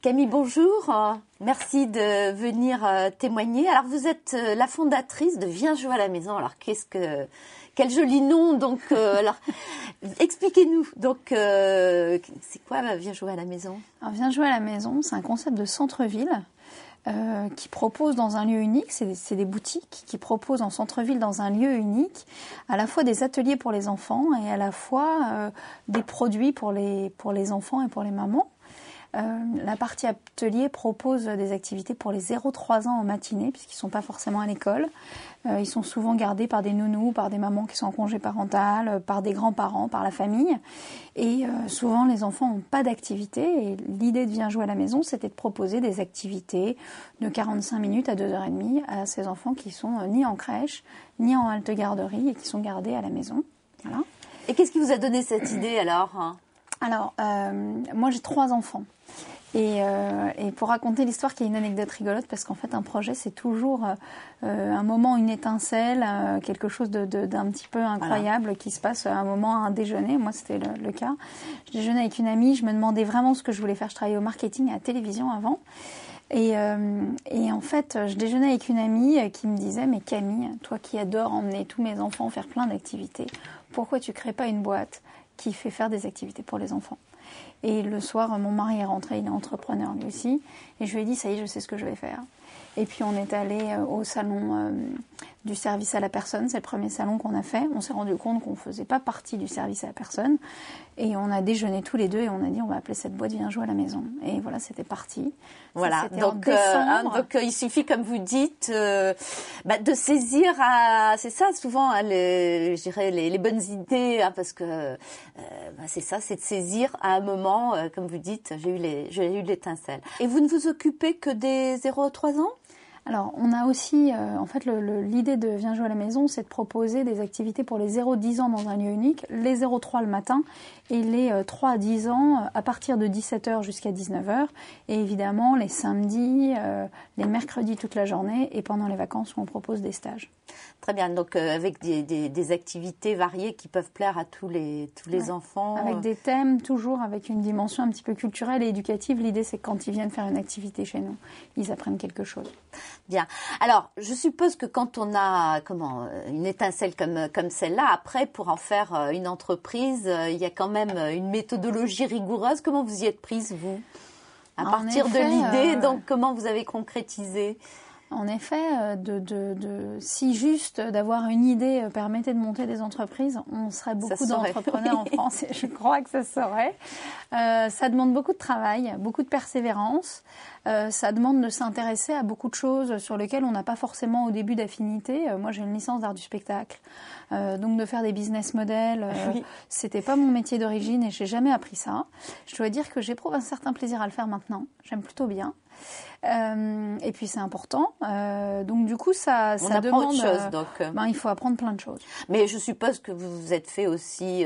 Camille, bonjour. Merci de venir témoigner. Alors, vous êtes la fondatrice de Viens jouer à la maison. Alors, quel joli nom. Donc, alors, expliquez-nous. Donc, c'est quoi Viens jouer à la maison? Alors, Viens jouer à la maison, c'est un concept de centre-ville qui propose dans un lieu unique. C'est des boutiques qui proposent en centre-ville dans un lieu unique à la fois des ateliers pour les enfants et à la fois des produits pour les enfants et pour les mamans. La partie atelier propose des activités pour les 0-3 ans en matinée, puisqu'ils ne sont pas forcément à l'école. Ils sont souvent gardés par des nounous, par des mamans qui sont en congé parental, par des grands-parents, par la famille. Et souvent, les enfants n'ont pas d'activité. Et l'idée de Viens jouer à la maison, c'était de proposer des activités de 45 minutes à 2h30 à ces enfants qui sont ni en crèche, ni en halte garderie et qui sont gardés à la maison. Voilà. Et qu'est-ce qui vous a donné cette idée alors? Alors, moi j'ai 3 enfants. Et pour raconter l'histoire, qu'il y a une anecdote rigolote, parce qu'en fait un projet c'est toujours un moment, une étincelle, quelque chose d'un petit peu incroyable qui se passe à un moment, à un déjeuner. Moi c'était le cas. Je déjeunais avec une amie, je me demandais vraiment ce que je voulais faire. Je travaillais au marketing et à la télévision avant. Et en fait, je déjeunais avec une amie qui me disait « Mais Camille, toi qui adores emmener tous mes enfants faire plein d'activités, pourquoi tu crées pas une boîte qui fait faire des activités pour les enfants ?» Et le soir, mon mari est rentré, il est entrepreneur lui aussi. Et je lui ai dit, ça y est, je sais ce que je vais faire. Et puis on est allé au salon du service à la personne. C'est le premier salon qu'on a fait. On s'est rendu compte qu'on ne faisait pas partie du service à la personne. Et on a déjeuné tous les deux et on a dit, on va appeler cette boîte Viens jouer à la maison. Et voilà, c'était parti. Voilà, donc il suffit, comme vous dites, de saisir c'est ça souvent je dirais les bonnes idées, parce que c'est ça, c'est de saisir à un moment, comme vous dites, j'ai eu l'étincelle. Et vous ne vous occupez que des 0-3 ans? Alors, on a aussi, en fait, l'idée de Viens jouer à la maison, c'est de proposer des activités pour les 0-10 ans dans un lieu unique, les 0-3 le matin et les 3-10 ans à partir de 17h jusqu'à 19h. Et évidemment, les samedis, les mercredis toute la journée et pendant les vacances où on propose des stages. Très bien, donc avec des activités variées qui peuvent plaire à tous les enfants. Avec des thèmes, toujours avec une dimension un petit peu culturelle et éducative. L'idée, c'est que quand ils viennent faire une activité chez nous, ils apprennent quelque chose. Bien. Alors, je suppose que quand on a une étincelle comme celle-là, après, pour en faire une entreprise, il y a quand même une méthodologie rigoureuse. Comment vous y êtes prise, vous? À partir de l'idée, donc comment vous avez concrétisé? En effet, si juste d'avoir une idée permettait de monter des entreprises, on serait beaucoup d'entrepreneurs en France et je crois que ça se saurait. Ça demande beaucoup de travail, beaucoup de persévérance. Ça demande de s'intéresser à beaucoup de choses sur lesquelles on n'a pas forcément au début d'affinité. Moi, j'ai une licence d'art du spectacle. Donc de faire des business models, c'était pas mon métier d'origine et j'ai jamais appris ça. Je dois dire que j'éprouve un certain plaisir à le faire maintenant. J'aime plutôt bien. Et puis c'est important. Donc du coup, ça demande autre chose. Donc, il faut apprendre plein de choses. Mais je suppose que vous vous êtes fait aussi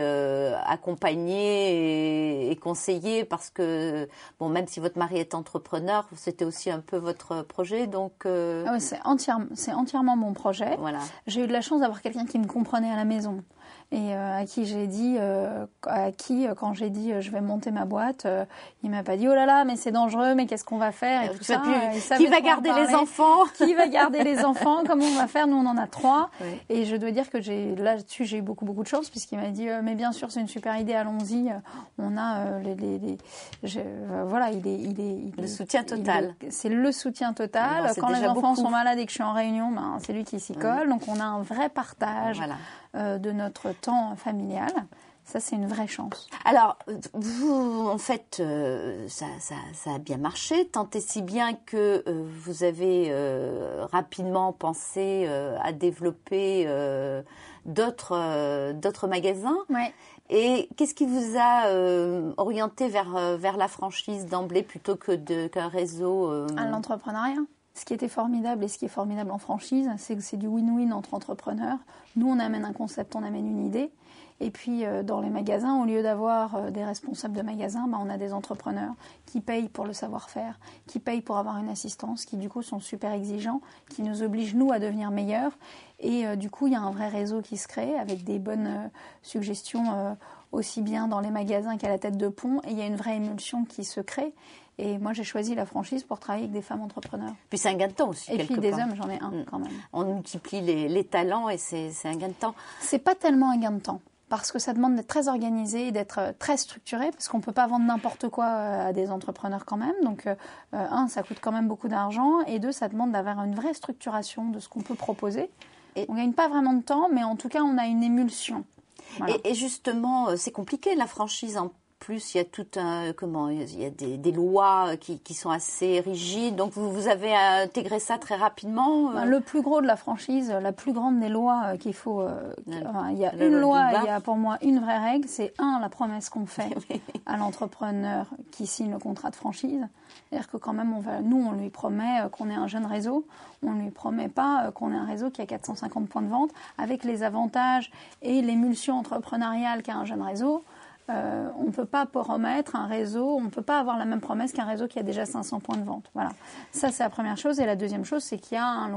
accompagner et conseiller parce que même si votre mari est entrepreneur, c'était aussi un peu votre projet. Donc c'est entièrement mon projet. Voilà. J'ai eu de la chance d'avoir quelqu'un qui me comprenait à la maison. Et à qui j'ai dit, quand j'ai dit je vais monter ma boîte, il m'a pas dit oh là là mais c'est dangereux, mais qu'est-ce qu'on va faire et tout ça. Qui va garder les enfants? Qui va garder les enfants? Comment on va faire? Nous on en a 3. Oui. Et je dois dire que là-dessus j'ai eu beaucoup de chance puisqu'il m'a dit mais bien sûr c'est une super idée, allons-y. On a voilà, il est le soutien total. C'est le soutien total. Quand les enfants sont malades et que je suis en réunion, c'est lui qui s'y colle. Donc on a un vrai partage. Voilà. De notre temps familial. Ça, c'est une vraie chance. Alors, vous, en fait, ça a bien marché, tant et si bien que vous avez rapidement pensé à développer d'autres magasins. Ouais. Et qu'est-ce qui vous a orienté vers la franchise d'emblée plutôt qu'un réseau L'entrepreneuriat. Ce qui était formidable et ce qui est formidable en franchise, c'est que c'est du win-win entre entrepreneurs. Nous, on amène un concept, on amène une idée. Et puis, dans les magasins, au lieu d'avoir des responsables de magasins, on a des entrepreneurs qui payent pour le savoir-faire, qui payent pour avoir une assistance, qui du coup sont super exigeants, qui nous obligent, nous, à devenir meilleurs. Et du coup, il y a un vrai réseau qui se crée avec des bonnes suggestions aussi bien dans les magasins qu'à la tête de pont. Et il y a une vraie émulsion qui se crée. Et moi, j'ai choisi la franchise pour travailler avec des femmes entrepreneurs. Puis c'est un gain de temps aussi, et quelque puis des part. hommes, j'en ai un quand même. On multiplie les talents et c'est un gain de temps. C'est pas tellement un gain de temps. Parce que ça demande d'être très organisé, d'être très structuré, parce qu'on ne peut pas vendre n'importe quoi à des entrepreneurs quand même. Donc, ça coûte quand même beaucoup d'argent. Et 2, ça demande d'avoir une vraie structuration de ce qu'on peut proposer. Et on ne gagne pas vraiment de temps, mais en tout cas, on a une émulsion. Voilà. Et justement, c'est compliqué la franchise en plus, il y a tout il y a des lois qui sont assez rigides. Donc vous avez intégré ça très rapidement. Le plus gros de la franchise, la plus grande des lois qu'il faut. Il y a une loi, il y a pour moi une vraie règle. C'est la promesse qu'on fait à l'entrepreneur qui signe le contrat de franchise. C'est-à-dire que quand même, on lui promet qu'on ait un jeune réseau. On ne lui promet pas qu'on ait un réseau qui a 450 points de vente avec les avantages et l'émulsion entrepreneuriale qu'a un jeune réseau. On ne peut pas promettre un réseau, on ne peut pas avoir la même promesse qu'un réseau qui a déjà 500 points de vente. Voilà. Ça, c'est la première chose. Et la deuxième chose, c'est qu'il y a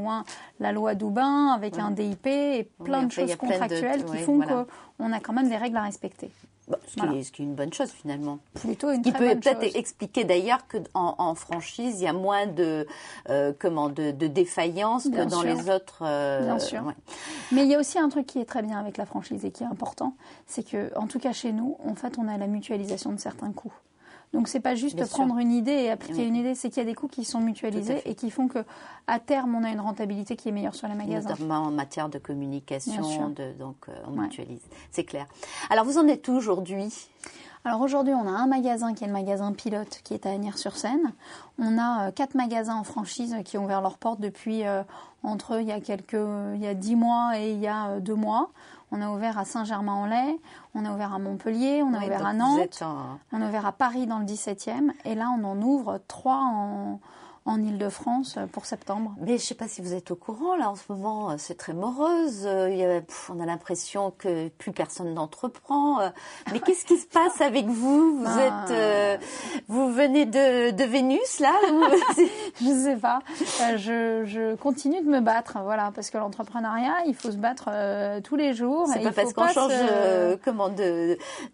la loi Doubin avec un DIP et plein de choses contractuelles qui font qu'on a quand même des règles à respecter. Ce qui est une bonne chose finalement. Plutôt une qui très bonne peut peut-être chose. expliquer d'ailleurs qu'en franchise, il y a moins de défaillances que dans les autres. Bien sûr. Ouais. Mais il y a aussi un truc qui est très bien avec la franchise et qui est important, c'est que, en tout cas chez nous, en fait, on a la mutualisation de certains coûts. Donc c'est pas juste prendre une idée et appliquer une idée, c'est qu'il y a des coûts qui sont mutualisés et qui font que à terme on a une rentabilité qui est meilleure sur les magasins. Notamment en matière de communication, donc on mutualise, c'est clair. Alors vous en êtes où aujourd'hui ? Alors aujourd'hui, on a un magasin qui est le magasin pilote qui est à Agnières-sur-Seine. On a 4 magasins en franchise qui ont ouvert leurs portes depuis il y a 10 mois et il y a 2 mois. On a ouvert à Saint-Germain-en-Laye, on a ouvert à Montpellier, on a ouvert à Nantes, on a ouvert à Paris dans le 17e et là on en ouvre 3 en Ile-de-France pour septembre. Mais je ne sais pas si vous êtes au courant, là en ce moment c'est très morose, on a l'impression que plus personne n'entreprend. Mais qu'est-ce qui se passe avec vous ? Vous venez de Vénus là Je ne sais pas, je continue de me battre, voilà, parce que l'entrepreneuriat, il faut se battre tous les jours. C'est pas parce qu'on change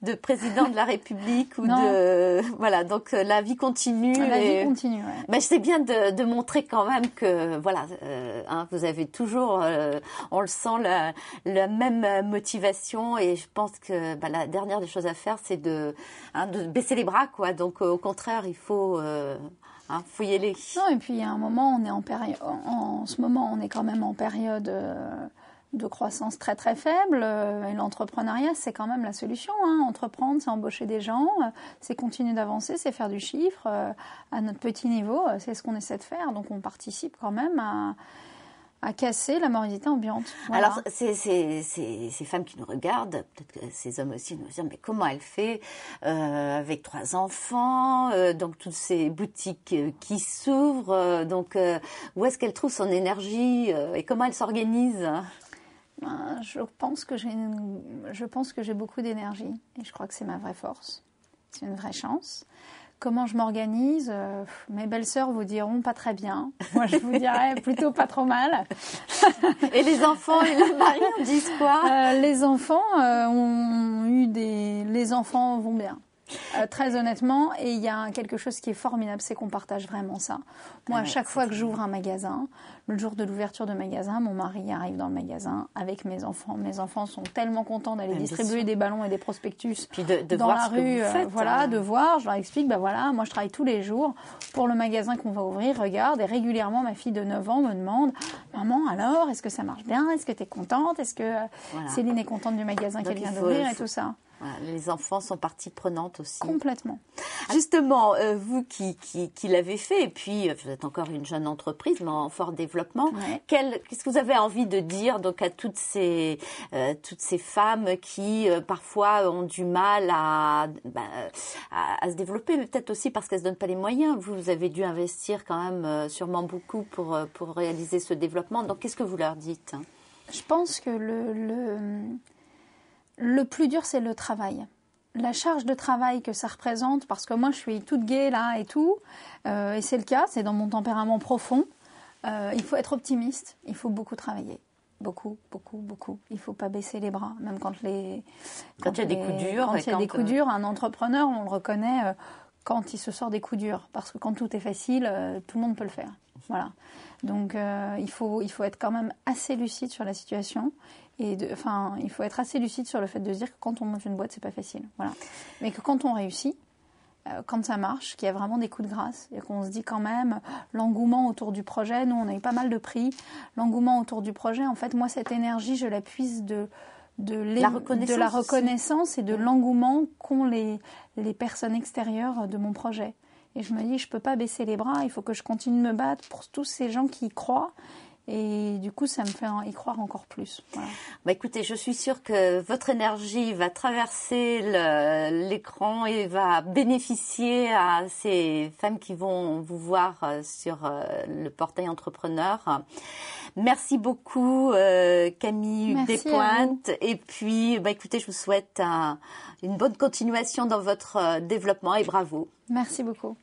de président de la République ou voilà, donc la vie continue. La vie continue, ouais. Mais c'est bien de montrer quand même que voilà, vous avez toujours, on le sent, la même motivation et je pense que la dernière des choses à faire, c'est de baisser les bras, quoi. Donc au contraire, il faut y aller. Non, et puis il y a un moment, on est en ce moment, on est quand même en période de croissance très très faible et l'entrepreneuriat c'est quand même la solution. Entreprendre, c'est embaucher des gens, c'est continuer d'avancer, c'est faire du chiffre à notre petit niveau, c'est ce qu'on essaie de faire. Donc on participe quand même à casser la morosité ambiante. Voilà. Alors ces femmes qui nous regardent, peut-être que ces hommes aussi nous disent mais comment elle fait avec 3 enfants, donc toutes ces boutiques qui s'ouvrent, donc où est-ce qu'elle trouve son énergie et comment elle s'organise ? Je pense que j'ai beaucoup d'énergie et je crois que c'est ma vraie force. C'est une vraie chance. Comment je m'organise ? Mes belles-sœurs vous diront pas très bien. Moi, je vous dirais plutôt pas trop mal. Et les enfants et le mari disent quoi ? Les enfants les enfants vont bien. Très honnêtement, et il y a quelque chose qui est formidable, c'est qu'on partage vraiment ça. Moi, à chaque fois que j'ouvre un magasin, le jour de l'ouverture de magasin, mon mari arrive dans le magasin avec mes enfants. Mes enfants sont tellement contents d'aller distribuer des ballons et des prospectus dans la rue. De voir, je leur explique, moi je travaille tous les jours pour le magasin qu'on va ouvrir, regarde, et régulièrement ma fille de 9 ans me demande, maman, alors, est-ce que ça marche bien ? Est-ce que tu es contente ? Est-ce que Céline est contente du magasin qu'elle vient d'ouvrir et tout ça ? Voilà, les enfants sont partie prenante aussi. Complètement. Justement, vous qui l'avez fait, et puis vous êtes encore une jeune entreprise, mais en fort développement, qu'est-ce que vous avez envie de dire donc à toutes ces femmes qui parfois ont du mal à se développer, mais peut-être aussi parce qu'elles ne se donnent pas les moyens. Vous avez dû investir quand même sûrement beaucoup pour réaliser ce développement. Donc qu'est-ce que vous leur dites ? Je pense que le plus dur, c'est le travail. La charge de travail que ça représente, parce que moi, je suis toute gaie là et tout, et c'est le cas, c'est dans mon tempérament profond. Il faut être optimiste, il faut beaucoup travailler. Beaucoup, beaucoup, beaucoup. Il ne faut pas baisser les bras, même quand il y a des coups durs. Quand il y a des coups durs, un entrepreneur, on le reconnaît quand il se sort des coups durs. Parce que quand tout est facile, tout le monde peut le faire. Voilà. Donc, il faut être quand même assez lucide sur la situation. Il faut être assez lucide sur le fait de se dire que quand on monte une boîte, c'est pas facile. Voilà. Mais que quand on réussit, quand ça marche, qu'il y a vraiment des coups de grâce et qu'on se dit quand même l'engouement autour du projet, nous on a eu pas mal de prix, l'engouement autour du projet, en fait moi cette énergie je la puise de la reconnaissance et de l'engouement qu'ont les personnes extérieures de mon projet. Et je me dis je peux pas baisser les bras, il faut que je continue de me battre pour tous ces gens qui y croient. Et du coup, ça me fait y croire encore plus. Voilà. Bah écoutez, je suis sûre que votre énergie va traverser l'écran et va bénéficier à ces femmes qui vont vous voir sur le portail entrepreneur. Merci beaucoup Camille Despointes. Et puis, bah écoutez, je vous souhaite une bonne continuation dans votre développement et bravo. Merci beaucoup.